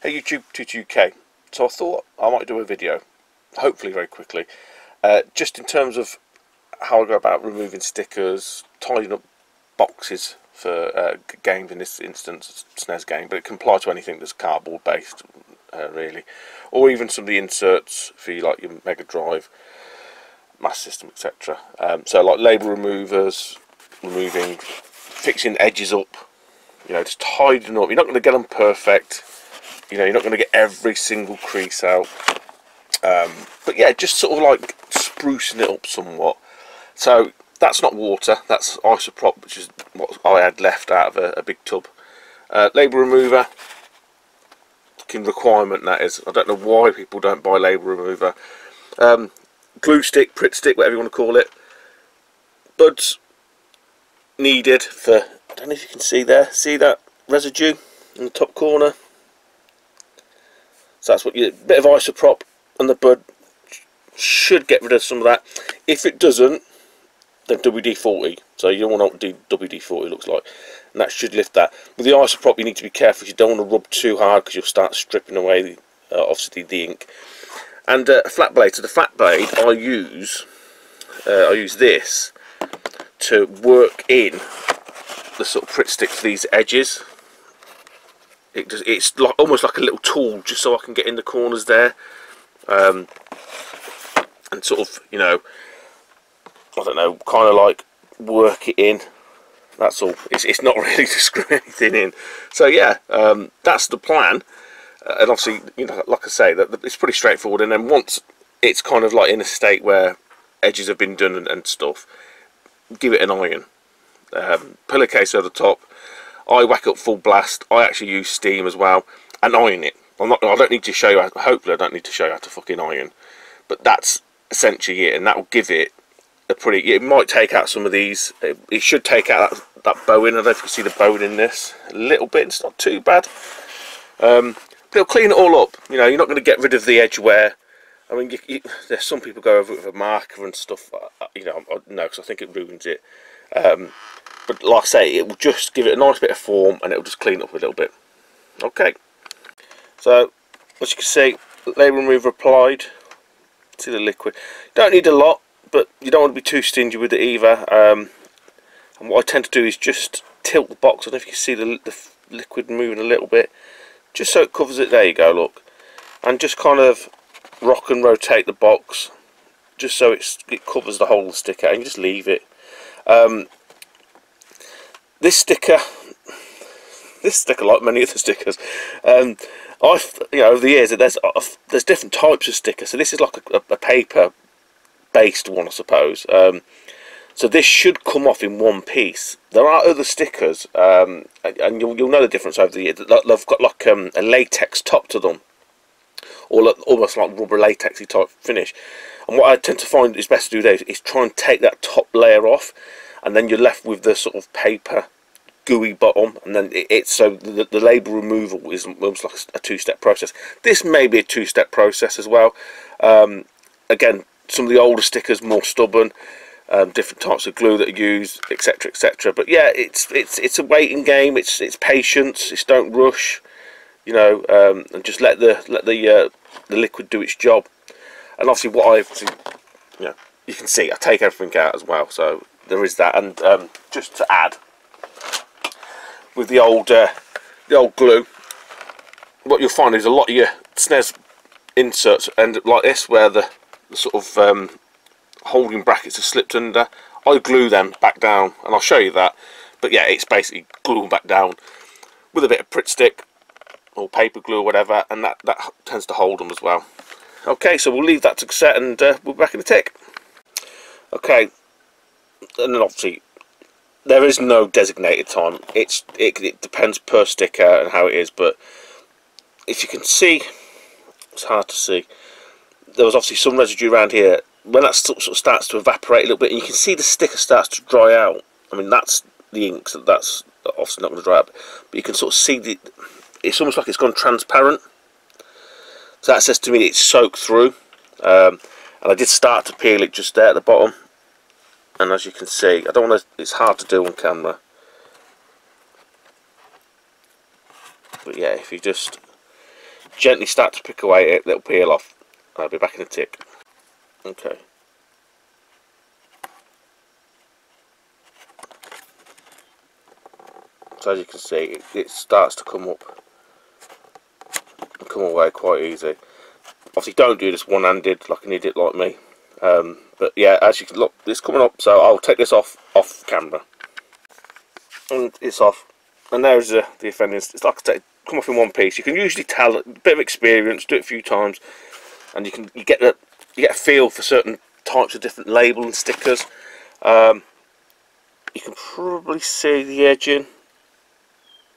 Hey YouTube, 22K. So I thought I might do a video, hopefully very quickly, just in terms of how I go about removing stickers, tidying up boxes for games, in this instance a Snes game, but it can apply to anything that's cardboard based, really, or even some of the inserts for like your Mega Drive, Master System, etc. So like label removers, fixing edges up, you know, just tidying up. You're not going to get them perfect. You know, you're not going to get every single crease out, but yeah, just sort of like sprucing it up somewhat. So that's not water, that's isopropyl, which is what I had left out of a big tub. Label remover, fucking requirement that is. I don't know why people don't buy label remover. Glue stick, Pritt stick, whatever you want to call it. Buds needed for, I don't know if you can see there, see that residue in the top corner? So that's what you, bit of isopropyl on the bud should get rid of some of that. If it doesn't, then WD-40. So you don't want to know what WD-40 looks like, and that should lift that. With the isopropyl, you need to be careful. You don't want to rub too hard because you'll start stripping away obviously the ink. And a flat blade. So the flat blade I use this to work in the sort of Pritt stick for these edges. It's like almost like a little tool, just so I can get in the corners there, and sort of, you know, I don't know, kind of like work it in. That's all. It's not really to screw anything in. So yeah, that's the plan. And obviously, you know, like I say, that it's pretty straightforward. And then once it's kind of like in a state where edges have been done and stuff, give it an iron. Pillowcase over the top. I whack up full blast. I actually use steam as well, and iron it. I don't need to show you. Hopefully, I don't need to show you how to fucking iron. But that's essentially it, and that will give it a pretty. It might take out some of these. It should take out that bowing. I don't know if you can see the bowing in this a little bit. It's not too bad. But it'll clean it all up. You know, you're not going to get rid of the edge wear. I mean, there's some people go over it with a marker and stuff. You know, no, because I think it ruins it. But like I say, it will just give it a nice bit of form, and it will just clean it up a little bit. Okay. So, as you can see, label remover applied to the liquid. Don't need a lot, but you don't want to be too stingy with it either. And what I tend to do is just tilt the box. I don't know if you can see the liquid moving a little bit, just so it covers it. There you go, look. And just kind of rock and rotate the box, just so it covers the whole sticker, and you just leave it. This sticker, like many other stickers, you know, over the years, there's different types of stickers. So this is like a paper-based one, I suppose. So this should come off in one piece. There are other stickers, and you'll know the difference over the years. They've got like a latex top to them, or almost like rubber latexy type finish. And what I tend to find is best to do there is try and take that top layer off, and then you're left with the sort of paper gooey bottom, and then so the label removal is almost like a two-step process. This may be a two-step process as well. Again, some of the older stickers more stubborn, different types of glue that are used, etc., etc. But yeah, it's a waiting game. It's patience. It's don't rush, you know, and just let the liquid do its job. And obviously, you know, you can see I take everything out as well. So there is that. And just to add, with the old glue, what you'll find is a lot of your Snes inserts end up like this, where the sort of holding brackets are slipped under. I glue them back down, and I'll show you that. But yeah, it's basically glue them back down with a bit of Pritt stick or paper glue or whatever, and that tends to hold them as well. Okay, so we'll leave that to set, and we'll be back in a tick. Okay, and then obviously there is no designated time. It depends per sticker and how it is, but if you can see, it's hard to see. There was obviously some residue around here. When that sort of starts to evaporate a little bit, and you can see the sticker starts to dry out. I mean, that's the ink, so that's obviously not going to dry up. But you can sort of see it's almost like it's gone transparent. So that says to me it's soaked through. And I did start to peel it just there at the bottom. And as you can see, I don't want to. It's hard to do on camera. But yeah, if you just gently start to pick away at it, it'll peel off. I'll be back in a tick. Okay. So as you can see, it starts to come up and come away quite easy. Obviously don't do this one-handed like an idiot like me. But yeah, as you can look, it's coming up, so I'll take this off camera. And it's off. And there's the offending. It's like I say, come off in one piece. You can usually tell, a bit of experience, do it a few times, and you get a feel for certain types of different label and stickers. You can probably see the edging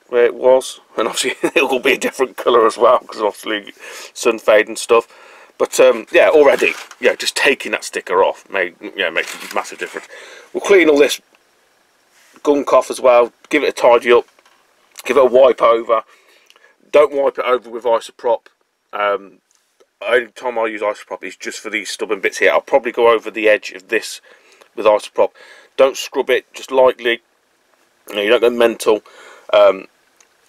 where it was, and obviously it will be a different colour as well because obviously sun fade and stuff. But yeah, already, yeah, just taking that sticker off makes a massive difference. We'll clean all this gunk off as well, give it a tidy up, give it a wipe over. Don't wipe it over with isopropyl. Only time I use isopropyl is just for these stubborn bits here. I'll probably go over the edge of this with isopropyl. Don't scrub it, just lightly. You don't go mental. And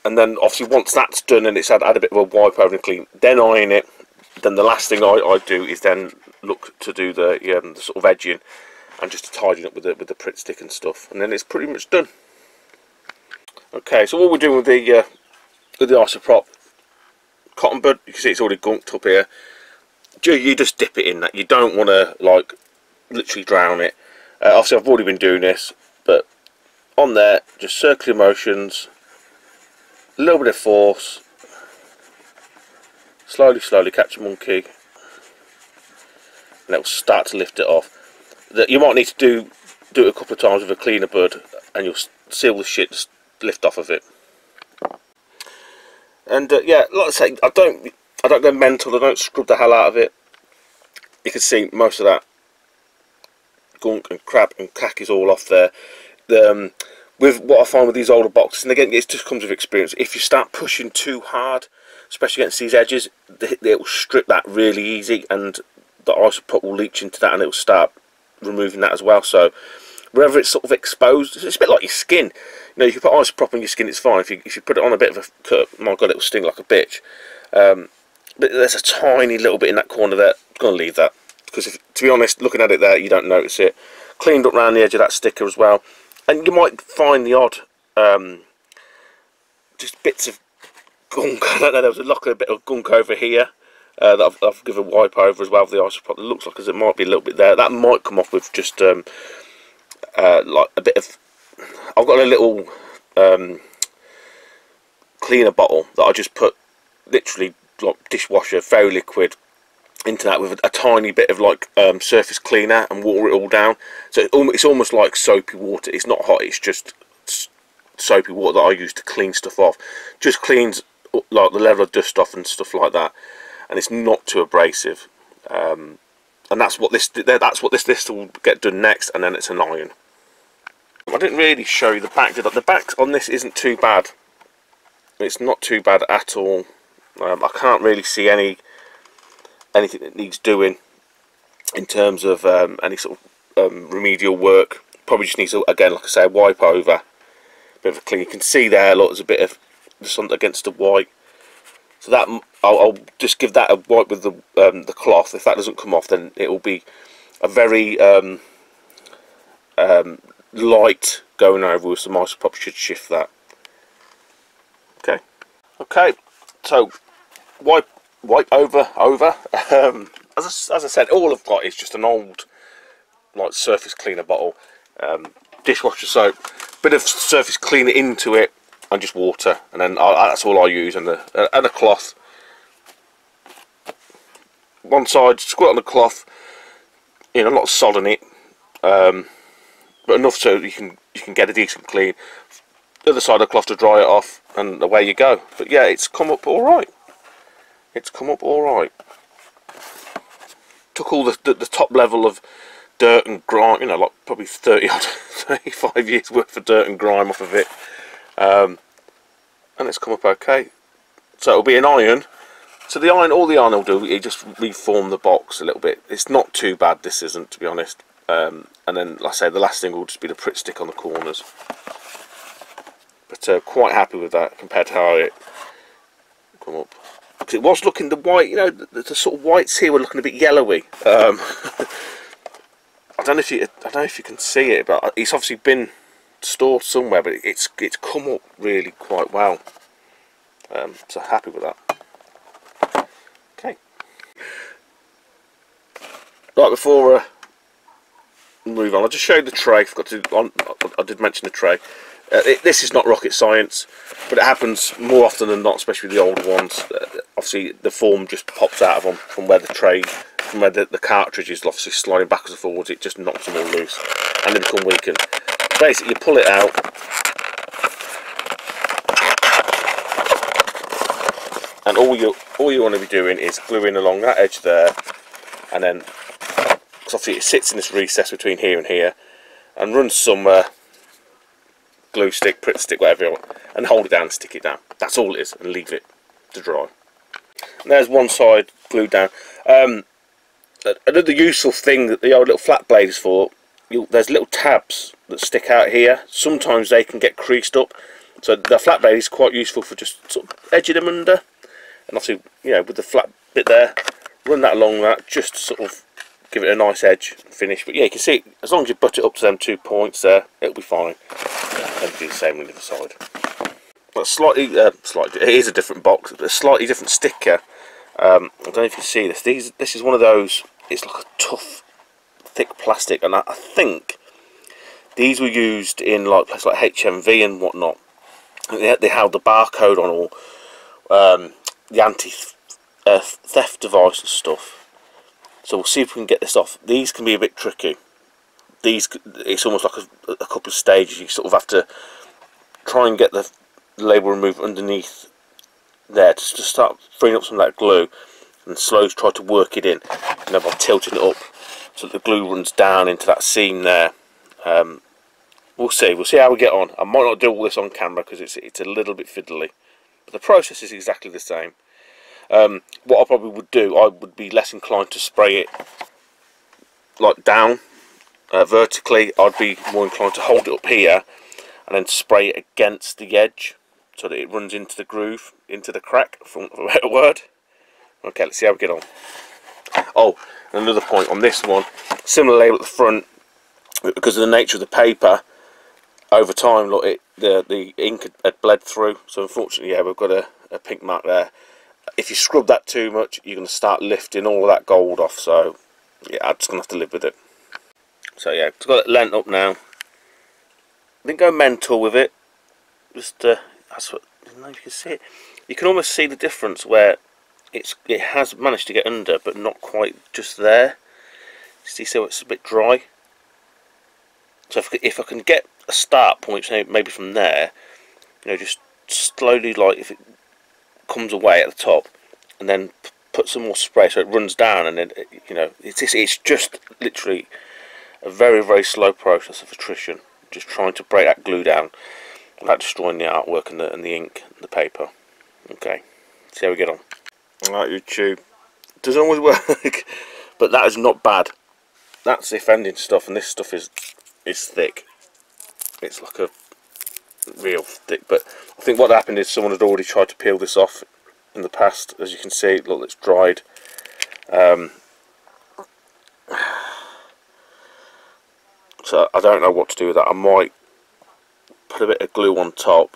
then obviously once that's done and it's had a bit of a wipe over and clean, then iron it. Then the last thing I do is then look to do the sort of edging and just to tidy up with the Pritt stick and stuff, and then it's pretty much done. Okay, so what we're doing with the isopropyl cotton bud, you can see it's already gunked up here. You just dip it in that. You don't want to like literally drown it. Obviously I've already been doing this, but on there, just circular motions, a little bit of force, slowly catch a monkey, and it will start to lift it off. You might need to do it a couple of times with a cleaner bud, and you'll see all the shit just lift off of it. And yeah, like I say, I don't go mental. I don't scrub the hell out of it. You can see most of that gunk and crap and cack is all off there. With what I find with these older boxes, and again, it just comes with experience. If you start pushing too hard, especially against these edges, it will strip that really easy, and the isopropyl will leach into that, and it will start removing that as well. So wherever it's sort of exposed, it's a bit like your skin. You know, you can put isopropyl on your skin, it's fine. If you put it on a bit of a cut, my god, it will sting like a bitch. But there's a tiny little bit in that corner there. I'm going to leave that, because to be honest, looking at it there, you don't notice it. Cleaned up around the edge of that sticker as well, and you might find the odd just bits of gunk. I don't know, there was a bit of gunk over here that I've given a wipe over as well with the isopropyl. It looks like as it might be a little bit there. That might come off with just like a bit of. I've got a little cleaner bottle that I just put literally like dishwasher, very liquid, into that with a tiny bit of like surface cleaner and water it all down. So it's almost like soapy water. It's not hot, it's just soapy water that I use to clean stuff off. Just cleans like the level of dust off and stuff like that, and it's not too abrasive. And that's what this will get done next, and then it's an iron. I didn't really show you the back. The back on this isn't too bad. It's not too bad at all. I can't really see anything that needs doing in terms of any sort of remedial work. Probably just needs to, again, like I say, a wipe over, a bit of a clean. You can see there, look, there's a bit of the sun against the white. So that I'll just give that a wipe with the cloth. If that doesn't come off, then it will be a very light going over with some isopropyl. Should shift that. Okay. So wipe over. As I said, all I've got is just an old like surface cleaner bottle, dishwasher soap, bit of surface cleaner into it, and just water, and then that's all I use, and a cloth. One side, squirt on the cloth, not a sod on it, but enough so you can get a decent clean. The other side of the cloth to dry it off, and away you go. But yeah, it's come up all right. Took all the top level of dirt and grime, like probably 35 years worth of dirt and grime off of it, and it's come up okay. So it'll be an iron. So all the iron will do is just reform the box a little bit. It's not too bad, this isn't, to be honest. And then, like I say, the last thing will just be the Pritt stick on the corners. But quite happy with that compared to how it come up. it was looking, the white, you know, the sort of whites here were looking a bit yellowy. I don't know if you can see it, but it's obviously been stored somewhere, but it's come up really quite well. So happy with that. Okay. Right, before we move on, I'll just show you the tray. I did mention the tray. This is not rocket science, but it happens more often than not, especially with the old ones. Obviously, the form just pops out of them from where the tray, from where the cartridge is obviously sliding backwards and forwards. It just knocks them all loose, and they become weakened. Basically, you pull it out, and all you want to be doing is gluing along that edge there, and then, because obviously it sits in this recess between here and here, and run some glue stick, Pritt stick, whatever you want, and hold it down and stick it down. That's all it is, and leave it to dry. And there's one side glued down. Another useful thing that the old little flat blade is for, there's little tabs that stick out here. Sometimes they can get creased up, so the flat blade is quite useful for just sort of edging them under. And obviously, you know, with the flat bit there, run that along that, just to sort of give it a nice edge and finish. But yeah, you can see, as long as you butt it up to them 2 points there, it'll be fine. And do the same on the other side. But slightly, it is a different box, but a slightly different sticker. I don't know if you can see this. This is one of those. It's like a tough, thick plastic, and I think these were used in like places like HMV and whatnot. They held the barcode on all the anti-theft device and stuff. So we'll see if we can get this off. These can be a bit tricky. It's almost like a couple of stages. You sort of have to try and get the label removed underneath there to start freeing up some of that glue, and slowly try to work it in, and then by tilting it up so that the glue runs down into that seam there. We'll see how we get on. I might not do all this on camera because it's a little bit fiddly, but the process is exactly the same. What I probably would do, I would be less inclined to spray it like down vertically. I'd be more inclined to hold it up here and then spray it against the edge so that it runs into the groove, into the crack, for a better word. Okay, let's see how we get on. Oh, another point on this one, similar label at the front, because of the nature of the paper, over time, look, the ink had bled through, so unfortunately, yeah, we've got a pink mark there. If you scrub that too much, you're going to start lifting all of that gold off, so yeah, I'm just going to have to live with it. So yeah, it's got it lent up now. Didn't go mental with it, just that's what, I don't know if you can see it. You can almost see the difference where it has managed to get under, but not quite just there. See how it's a bit dry. So if I can get a start point, maybe from there, you know, just slowly, like if it comes away at the top, and then put some more spray so it runs down, and then you know, it's just literally a very, very slow process of attrition, just trying to break that glue down without destroying the artwork and the ink and the paper. Okay, see how we get on. Alright, YouTube, doesn't always work, but that is not bad. That's the offending stuff, and this stuff is thick. It's like a real thick, but I think what happened is someone had already tried to peel this off in the past. As you can see, look, it's dried. So I don't know what to do with that. I might put a bit of glue on top,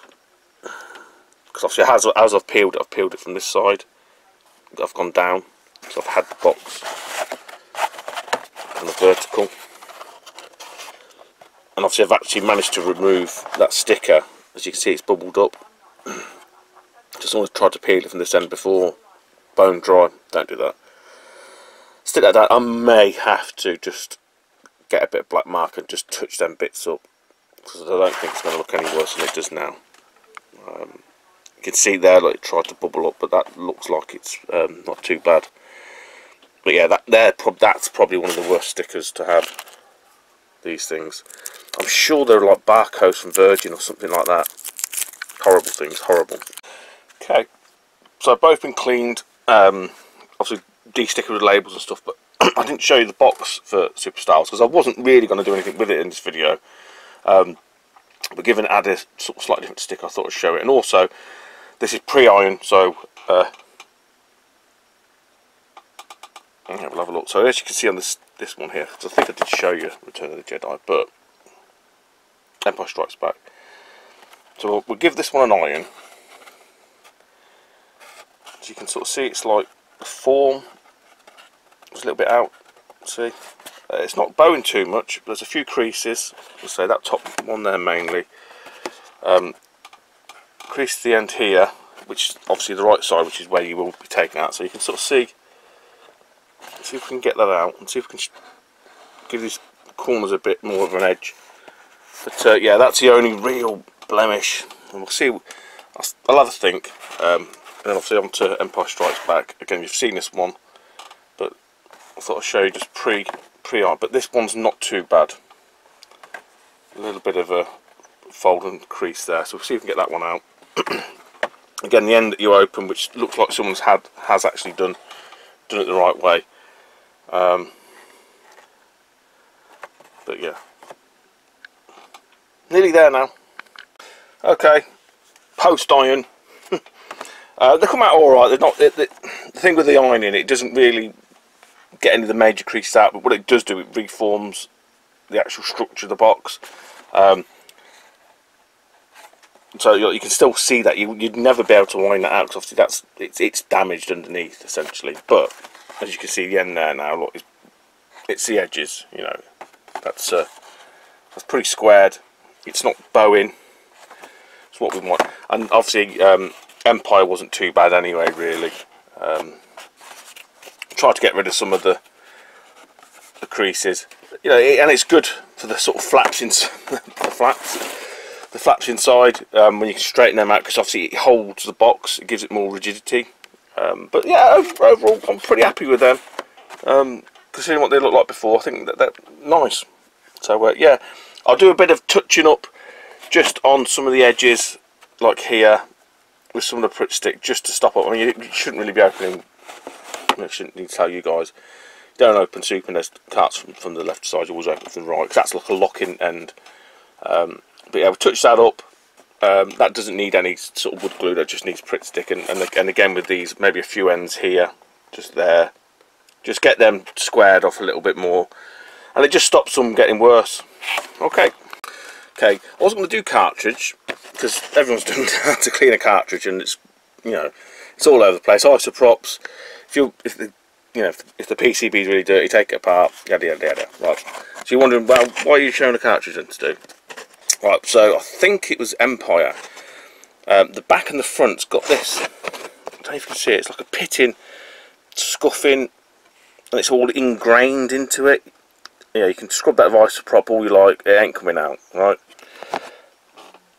because obviously as I've peeled it from this side. I've gone down, so I've had the box on the vertical, and obviously I've actually managed to remove that sticker. As you can see, it's bubbled up. Just always tried to peel it from this end before bone dry. Don't do that. Stick that down. I may have to just get a bit of black marker and just touch them bits up, because I don't think it's going to look any worse than it does now. You can see there, like, it tried to bubble up, but that looks like it's not too bad. But yeah, that's probably one of the worst stickers to have, these things. I'm sure they're like barcodes from Virgin or something like that. Horrible things, horrible. Okay, so both been cleaned, obviously de-stickered with labels and stuff, but I didn't show you the box for Superstars because I wasn't really going to do anything with it in this video. But given it had a sort of slightly different sticker, I thought I'd show it. And also, this is pre-iron, so have a look. So as you can see on this one here, because I think I did show you Return of the Jedi, but Empire Strikes Back. So we'll give this one an iron. So you can sort of see it's like the form is a little bit out. See, it's not bowing too much. There's a few creases. We'll say that top one there mainly. Crease to the end here, which is obviously the right side, which is where you will be taking out. So you can sort of see if we can get that out and see if we can give these corners a bit more of an edge. But yeah, that's the only real blemish, and we'll see. I'll have a think. And then obviously on to Empire Strikes Back. Again, you've seen this one, but I thought I'd show you just pre-art. But this one's not too bad. A little bit of a fold and crease there, so we'll see if we can get that one out. Again, the end that you open, which looks like someone's has actually done it the right way. But yeah, nearly there now. Okay, post iron. They come out all right. They're not the thing with the ironing. It doesn't really get any of the major creases out, but what it does do, it reforms the actual structure of the box. So you can still see that you'd never be able to iron that out, because obviously it's damaged underneath essentially. But as you can see, the end there now, look, it's the edges. You know, that's pretty squared. It's not bowing. It's what we want. And obviously, Empire wasn't too bad anyway. Really, tried to get rid of some of the creases. You know, and it's good for the sort of flaps the flaps inside, when you can straighten them out, because obviously it holds the box, it gives it more rigidity. But yeah, overall I'm pretty happy with them, considering what they looked like before. I think that they're nice. So yeah, I'll do a bit of touching up just on some of the edges, like here, with some of the Pritt stick, just to stop up. I mean, you shouldn't really be opening, I shouldn't need to tell you guys, you don't open Super Nest carts from the left side, you always open from the right, because that's like a locking end. But yeah, we'll touch that up. That doesn't need any sort of wood glue, that just needs Pritt stick, and again with these, maybe a few ends here, just there, just get them squared off a little bit more, and it just stops them getting worse. Okay, I wasn't going to do cartridge, because everyone's doing how to clean a cartridge, and it's, you know, it's all over the place. Isoprops, if the PCB is really dirty, take it apart, yada yada yada. Right, so you're wondering, well, why are you showing a cartridge then to do? Right, so I think it was Empire. The back and the front's got this, I don't know if you can see it, it's like a pitting, scuffing, and it's all ingrained into it. Yeah, you can scrub that with isoprop all you like, it ain't coming out, right?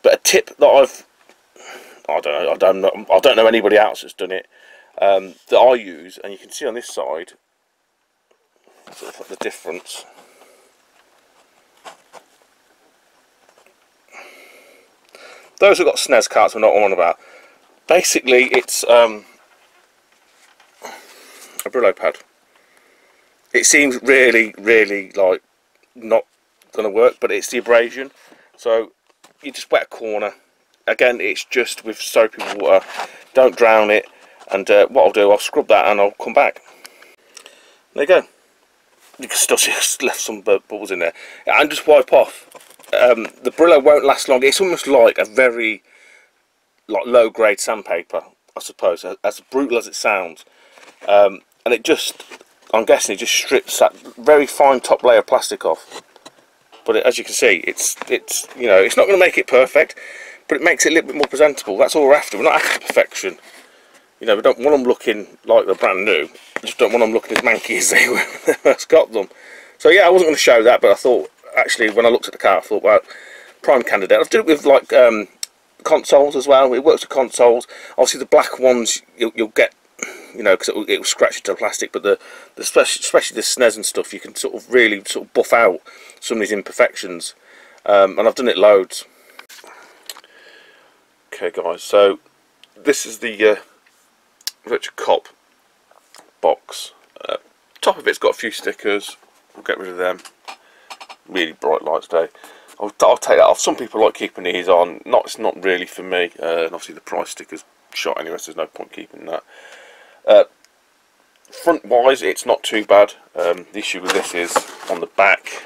But a tip that I don't know anybody else that's done it, that I use, and you can see on this side, sort of like the difference. Those who've got Snes carts will know what I'm on about. Basically, it's a Brillo pad. It seems really, really like not going to work, but it's the abrasion. So you just wet a corner. Again, it's just with soapy water. Don't drown it. And what I'll do, I'll scrub that and I'll come back. There you go. You can still see I've left some bubbles in there. And just wipe off. The Brillo won't last long. It's almost like a very low grade sandpaper, I suppose, as brutal as it sounds. And it just, I'm guessing it just strips that very fine top layer of plastic off. But as you can see, it's you know, it's not going to make it perfect, but it makes it a little bit more presentable. That's all we're after. We're not after perfection. You know, we don't want them looking like they're brand new. We just don't want them looking as manky as they were when they first got them. So yeah, I wasn't going to show that, but I thought, actually, when I looked at the car, I thought, well, prime candidate. I've done it with like consoles as well. It works with consoles. Obviously, the black ones you'll get, you know, because it will scratch into the plastic. But especially the Snes and stuff, you can sort of really sort of buff out some of these imperfections. And I've done it loads. Okay, guys. So this is the Virtual Cop box. Top of it's got a few stickers. We'll get rid of them. Really bright lights today. I'll take that off. Some people like keeping these on. It's not really for me. And obviously the price sticker's shot anyway, so there's no point keeping that. front wise it's not too bad. The issue with this is on the back,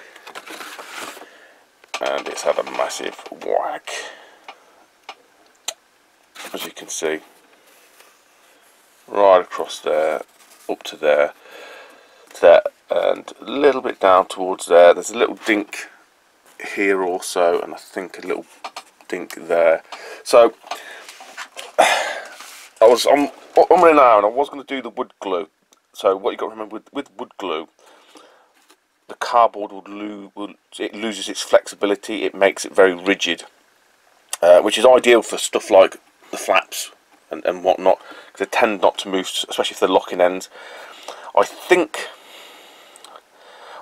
and it's had a massive whack, as you can see, right across there, up to there, and a little bit down towards there. There's a little dink here also, and I think a little dink there. So I'm running out, and I was going to do the wood glue. So what you got to remember with wood glue, the cardboard it loses its flexibility. It makes it very rigid, which is ideal for stuff like the flaps and whatnot, because they tend not to move, especially if they're locking ends. I think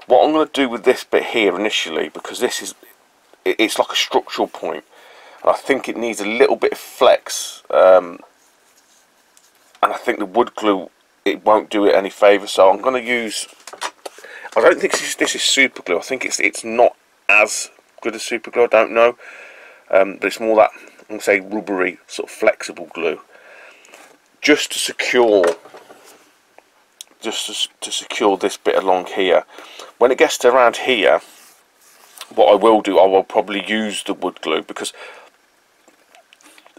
what I'm going to do with this bit here initially, because it's like a structural point, and I think it needs a little bit of flex, and I think the wood glue, it won't do it any favour. So I'm going to use, I don't think this is super glue. I think it's not as good as super glue, I don't know, but it's more that, I'm going to say, rubbery, sort of flexible glue, just to secure this bit along here. When it gets to around here, what I will do, I will probably use the wood glue, because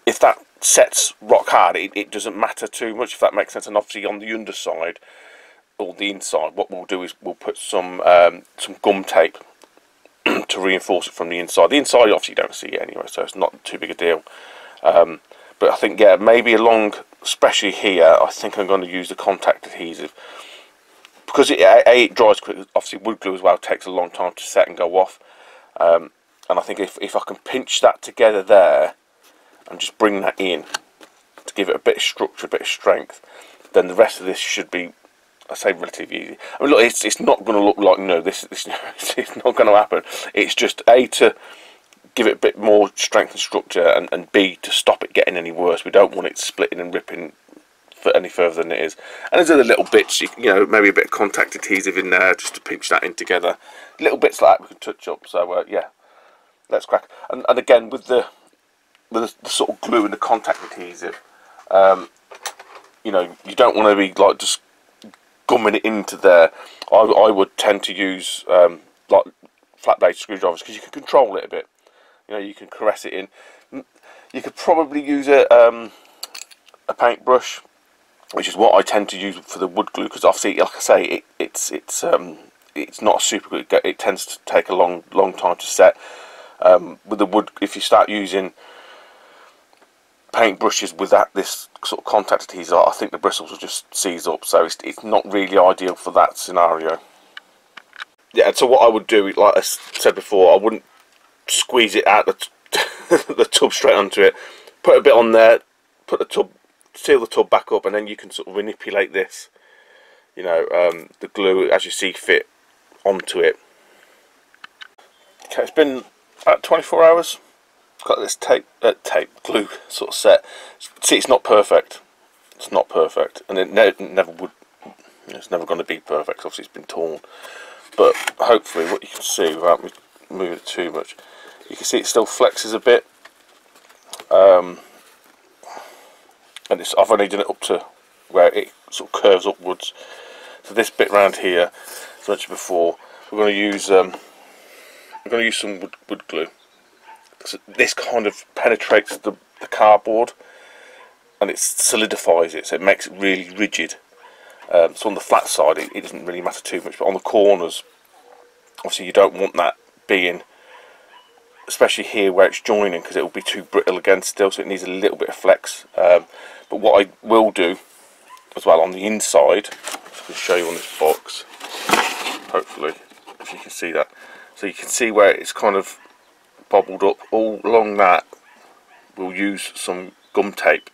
if that sets rock hard, it doesn't matter too much, if that makes sense. And obviously on the underside or the inside, what we'll do is we'll put some gum tape to reinforce it from the inside. The inside obviously you don't see it anyway, so it's not too big a deal. But I think, yeah, maybe along, especially here, I think I'm going to use the contact adhesive, because it dries quick. Obviously wood glue as well takes a long time to set and go off, and I think if I can pinch that together there and just bring that in to give it a bit of structure, a bit of strength, then the rest of this should be, I say, relatively easy. I mean, look, it's not going to look like, no, this it's not going to happen. It's just A, to give it a bit more strength and structure, and B, to stop it getting any worse. We don't want it splitting and ripping for any further than it is. And there's other little bits, you know, maybe a bit of contact adhesive in there just to pinch that in together. Little bits like that we can touch up. So yeah, let's crack. And again, with the sort of glue and the contact adhesive, you know, you don't want to be like just gumming it into there. I would tend to use like flat blade screwdrivers, because you can control it a bit. You know, you can caress it in. You could probably use a paintbrush, which is what I tend to use for the wood glue, because obviously, like I say, it's not super good. It tends to take a long time to set. With the wood, if you start using paintbrushes with this sort of contact adhesive, I think the bristles will just seize up. So it's not really ideal for that scenario. Yeah, and so what I would do, like I said before, I wouldn't squeeze it out the tub straight onto it. Put a bit on there, put the tub, seal the tub back up, and then you can sort of manipulate this, you know, the glue as you see fit onto it. Okay, it's been about 24 hours. Got this glue sort of set. See, it's not perfect. It's not perfect, and it never would. It's never going to be perfect. Obviously, it's been torn, but hopefully, what you can see without me moving it too much, you can see it still flexes a bit. And I've only done it up to where it sort of curves upwards. So this bit round here, as I mentioned before, we're going to use some wood glue. So this kind of penetrates the cardboard, and it solidifies it, so it makes it really rigid. So on the flat side, it doesn't really matter too much, but on the corners, obviously you don't want that being, especially here where it's joining, because it will be too brittle again still, so it needs a little bit of flex. But what I will do as well on the inside, if I can show you on this box, hopefully, if you can see that. So you can see where it's kind of bobbled up. All along that, we'll use some gum tape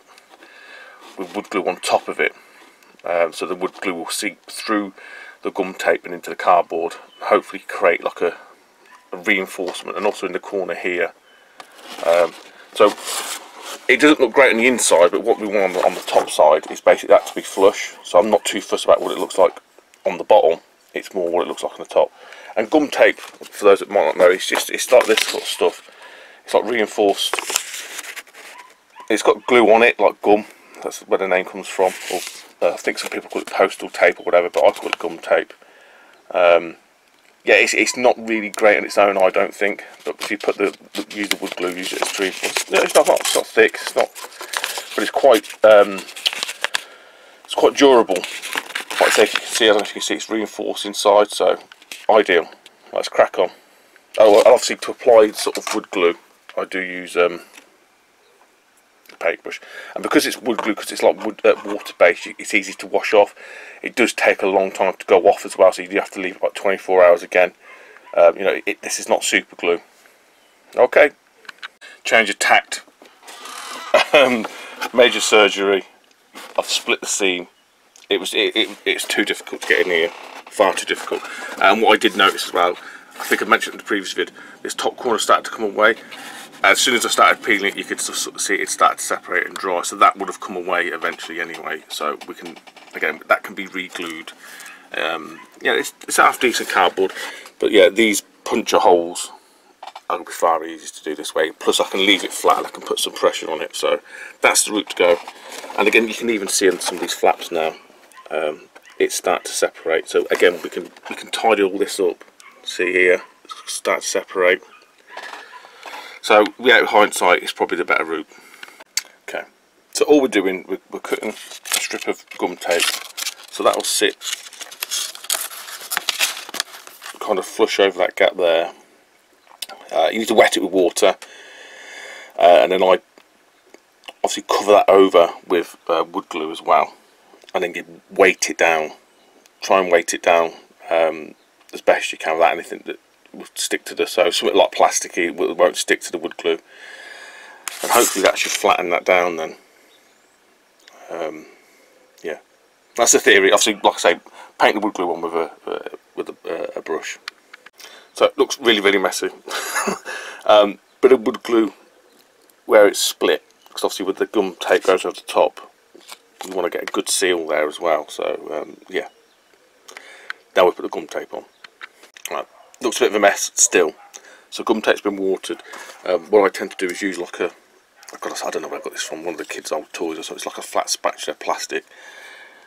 with wood glue on top of it, so the wood glue will seep through the gum tape and into the cardboard, hopefully create like a reinforcement. And also in the corner here, so it doesn't look great on the inside, but what we want on the top side is basically that to be flush. So I'm not too fussed about what it looks like on the bottom, it's more what it looks like on the top. And gum tape, for those that might not know, it's like this sort of stuff. It's like reinforced. It's got glue on it, like gum, That's where the name comes from. Or I think some people call it postal tape or whatever, but I call it gum tape. Yeah, it's not really great on its own, I don't think. But if you use the wood glue, use it as reinforcement. No, it's not thick. It's not, but it's quite durable. Like I say, if you can see, I don't know if you can see, it's reinforced inside, so ideal. Let's crack on. Oh, well, obviously to apply sort of wood glue, I do use a paintbrush, and because it's wood glue, because it's like water based, it's easy to wash off. It does take a long time to go off as well, so you do have to leave about 24 hours again. You know, this is not super glue. Okay, change of tact. Major surgery. I've split the seam. It's too difficult to get in here, far too difficult. And what I did notice as well, I think I mentioned in the previous vid, this top corner started to come away. As soon as I started peeling it, you could sort of see it started to separate and dry, so that would have come away eventually anyway. So we can, again, that can be re-glued. Yeah, it's half decent cardboard, but yeah, these puncture holes are going to be far easier to do this way. Plus I can leave it flat and I can put some pressure on it, so that's the route to go. And again, you can even see on some of these flaps now, it's starting to separate. So again, we can tidy all this up. See here, it's starting to separate. So yeah, hindsight is probably the better route. Okay, so all we're doing, we're cutting a strip of gum tape, so that will sit kind of flush over that gap there. You need to wet it with water, and then I obviously cover that over with wood glue as well, and then you weight it down. Try and weight it down as best you can without anything that will stick to something like plasticky won't stick to the wood glue, and hopefully that should flatten that down then. Yeah, that's the theory. Obviously, like I say, paint the wood glue on with a brush. So it looks really, really messy. Bit of wood glue where it's split, because obviously with the gum tape goes over the top, you want to get a good seal there as well. So yeah, now we put the gum tape on. Right. Looks a bit of a mess still. So gum tape's been watered. What I tend to do is use like I don't know where I got this from, one of the kids' old toys or something. It's like a flat spatula plastic.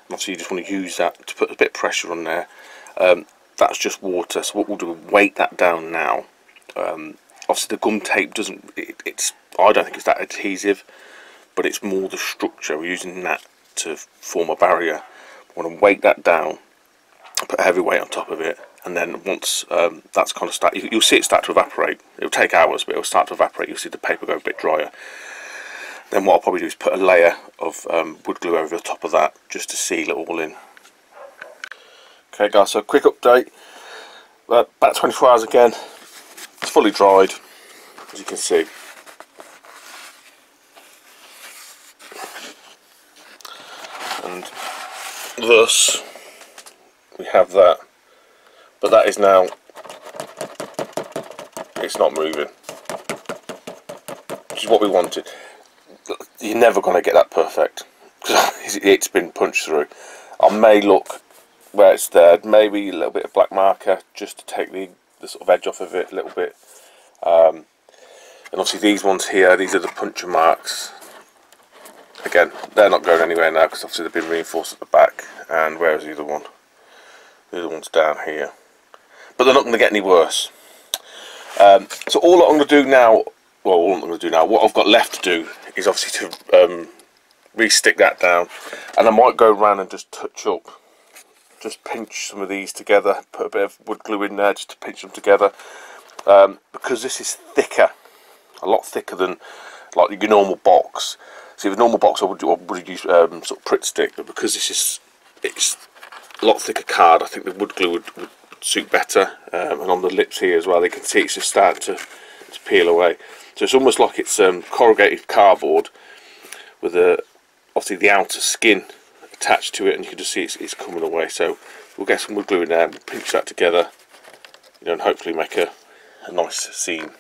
And obviously you just want to use that to put a bit of pressure on there. That's just water, so what we'll do is weight that down now. Obviously the gum tape doesn't, I don't think it's that adhesive, but it's more the structure. We're using that to form a barrier. We want to weight that down, put a heavy weight on top of it, and then once that's kind of you'll see it start to evaporate. It'll take hours, but it'll start to evaporate. You'll see the paper go a bit drier. Then what I'll probably do is put a layer of wood glue over the top of that, just to seal it all in. Okay guys, so quick update, about 24 hours again, it's fully dried, as you can see. And thus, we have that, but that is now, it's not moving, which is what we wanted. You're never going to get that perfect, because it's been punched through. I may look where it's there, maybe a little bit of black marker just to take the sort of edge off of it a little bit. And obviously these ones here, these are the puncture marks. Again, they're not going anywhere now because obviously they've been reinforced at the back. And where is the other one? The other one's down here. But they're not going to get any worse. So all I'm going to do now, well, all I'm going to do now, what I've got left to do is obviously to re-stick that down. And I might go around and just touch up, just pinch some of these together, put a bit of wood glue in there just to pinch them together, because this is thicker, a lot thicker than like your normal box. See, with a normal box I would use sort of Pritt stick, but because it's a lot thicker card, I think the wood glue would suit better. And on the lips here as well, you can see it's just starting to peel away. So it's almost like it's corrugated cardboard with obviously the outer skin attached to it, and you can just see it's coming away. So we'll get some wood glue in there and we'll pinch that together, and hopefully make a nice seam.